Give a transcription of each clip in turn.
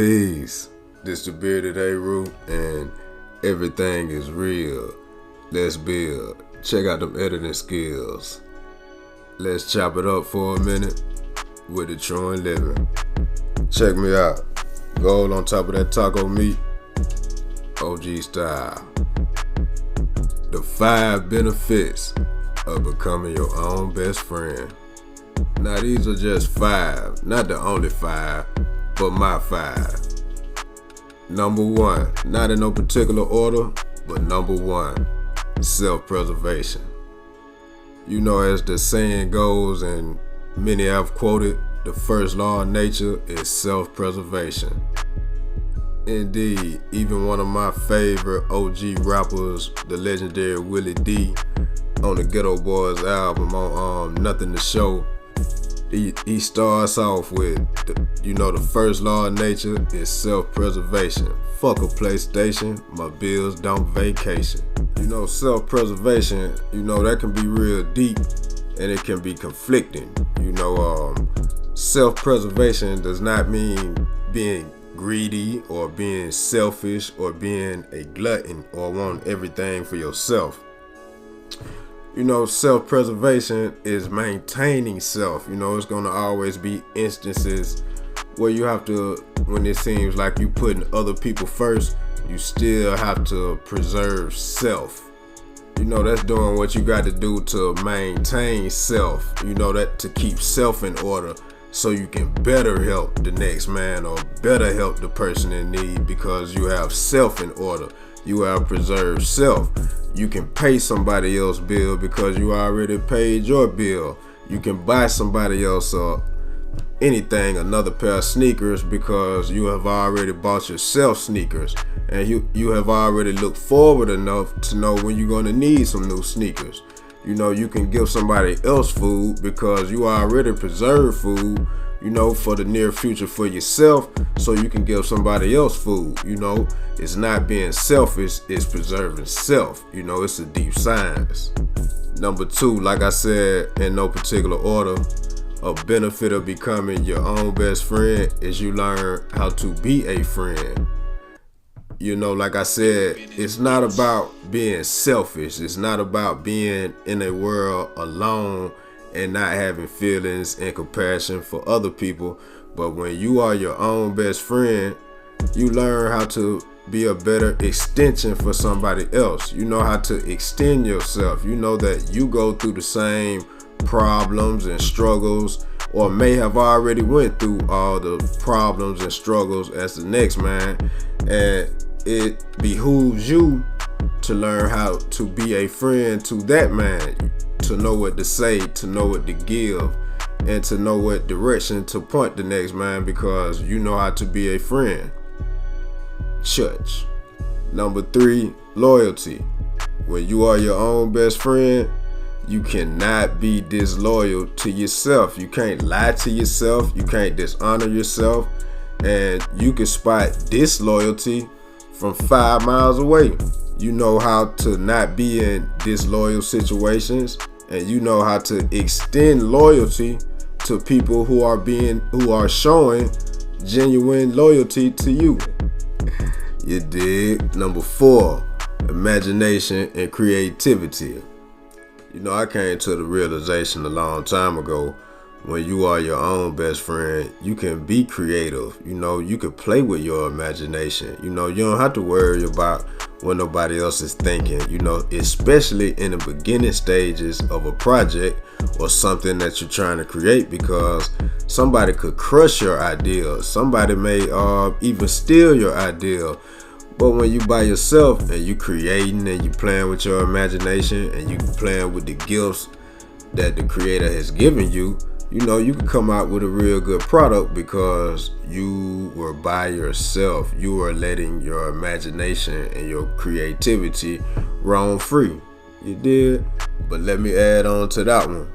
Peace. This the Bearded A-Root, and everything is real. Let's build. Check out them editing skills. Let's chop it up for a minute with the true and living. Check me out. Gold on top of that taco meat. OG style. The 5 benefits of becoming your own best friend. Now these are just 5, not the only 5, but my 5. Number 1, not in no particular order, but number 1, self-preservation. You know, as the saying goes, and many have quoted, the first law of nature is self-preservation. Indeed, even one of my favorite OG rappers, the legendary Willie D, on the Ghetto Boys album on Nothing to Show, he starts off with, the first law of nature is self-preservation. Fuck a PlayStation, my bills don't vacation. Self-preservation, that can be real deep and it can be conflicting. Self-preservation does not mean being greedy or being selfish or being a glutton or wanting everything for yourself. Self-preservation is maintaining self. It's going to always be instances where you have to, when it seems like you putting other people first, you still have to preserve self. That's doing what you got to do to maintain self. That to keep self in order so you can better help the next man or better help the person in need, because you have self in order. You have preserved self. You can pay somebody else's bill because you already paid your bill. You can buy somebody else anything, another pair of sneakers, because you have already bought yourself sneakers, and you have already looked forward enough to know when you're going to need some new sneakers. You can give somebody else food because you already preserved food, for the near future for yourself, so you can give somebody else food. It's not being selfish, it's preserving self. It's a deep science. Number 2, like I said, in no particular order, a benefit of becoming your own best friend is you learn how to be a friend. Like I said, it's not about being selfish. It's not about being in a world alone and not having feelings and compassion for other people. But when you are your own best friend, you learn how to be a better extension for somebody else. You know how to extend yourself. You know that you go through the same problems and struggles, or may have already went through all the problems and struggles as the next man, and it behooves you to learn how to be a friend to that man, to know what to say, to know what to give, and to know what direction to point the next man, because you know how to be a friend. Church. Number 3, loyalty. When you are your own best friend, you cannot be disloyal to yourself. You can't lie to yourself. You can't dishonor yourself. And you can spot disloyalty from 5 miles away. You know how to not be in disloyal situations, and you know how to extend loyalty to people who are showing genuine loyalty to you. You dig? Number 4, imagination and creativity. I came to the realization a long time ago, when you are your own best friend, you can be creative. You can play with your imagination. You don't have to worry about what nobody else is thinking, especially in the beginning stages of a project or something that you're trying to create, because somebody could crush your idea. Somebody may even steal your idea. But when you by yourself and you creating and you playing with your imagination and you playing with the gifts that the creator has given you, you can come out with a real good product because you were by yourself. You were letting your imagination and your creativity roam free. You did? But let me add on to that one.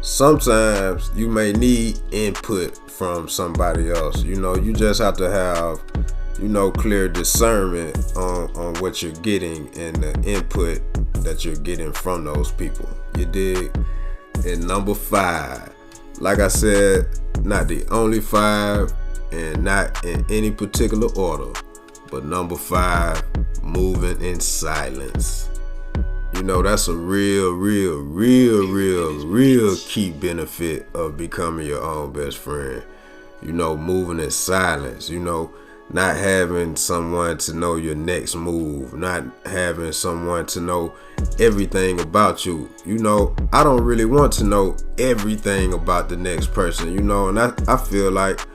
Sometimes you may need input from somebody else. You just have to have clear discernment on what you're getting and the input that you're getting from those people. You dig? And number 5, like I said, not the only 5, and not in any particular order. But number 5, moving in silence. You know, that's a real key benefit of becoming your own best friend. You know, moving in silence, you know, not having someone to know your next move, not having someone to know everything about you. You know, I don't really want to know everything about the next person, you know, and I feel like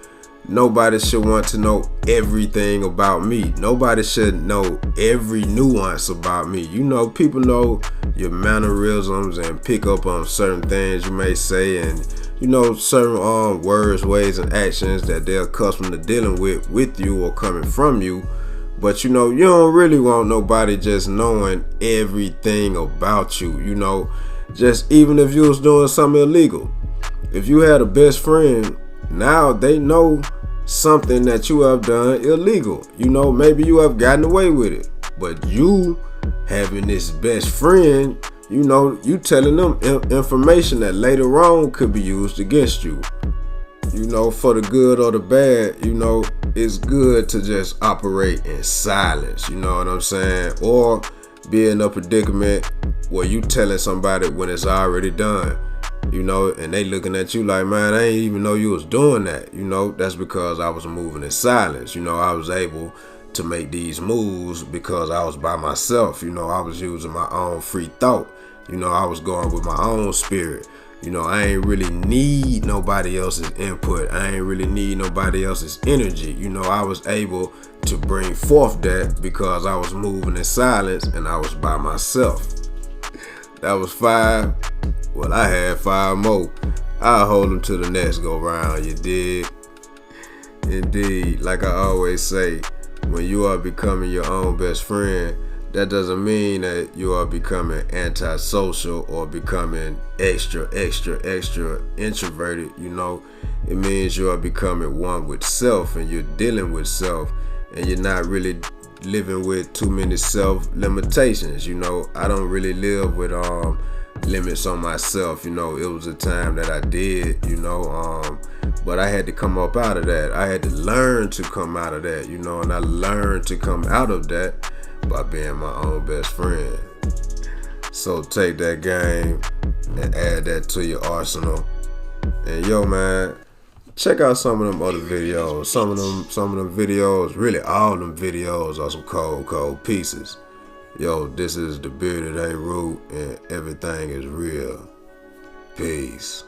nobody should want to know everything about me. Nobody should know every nuance about me. You know, people know your mannerisms and pick up on certain things you may say, and you know, certain words, ways, and actions that they're accustomed to dealing with you or coming from you. But you know, you don't really want nobody just knowing everything about you. You know, just even if you was doing something illegal, if you had a best friend, now they know something that you have done illegal. You know, maybe you have gotten away with it, but you having this best friend, you know, you telling them information that later on could be used against you. You know, for the good or the bad, you know, it's good to just operate in silence. You know what I'm saying? Or be in a predicament where you telling somebody when it's already done. You know, and they looking at you like, man, I didn't even know you was doing that. You know, that's because I was moving in silence. You know, I was able to make these moves because I was by myself. You know, I was using my own free thought. You know, I was going with my own spirit. You know, I ain't really need nobody else's input. I ain't really need nobody else's energy. You know, I was able to bring forth that because I was moving in silence and I was by myself. That was 5. Well, I had 5 more. I'll hold them to the next go round, you dig? Indeed, like I always say, when you are becoming your own best friend, that doesn't mean that you are becoming antisocial or becoming extra introverted. You know, it means you are becoming one with self, and you're dealing with self, and you're not really living with too many self limitations. You know, I don't really live with limits on myself. You know, it was a time that I did, you know, but I had to come up out of that. I had to learn to come out of that, you know, and I learned to come out of that by being my own best friend. So take that game and add that to your arsenal. And yo, man, check out some of them other videos. Some of them videos, really all them videos are some cold pieces. Yo, this is the Bearded A Root, and everything is real. Peace.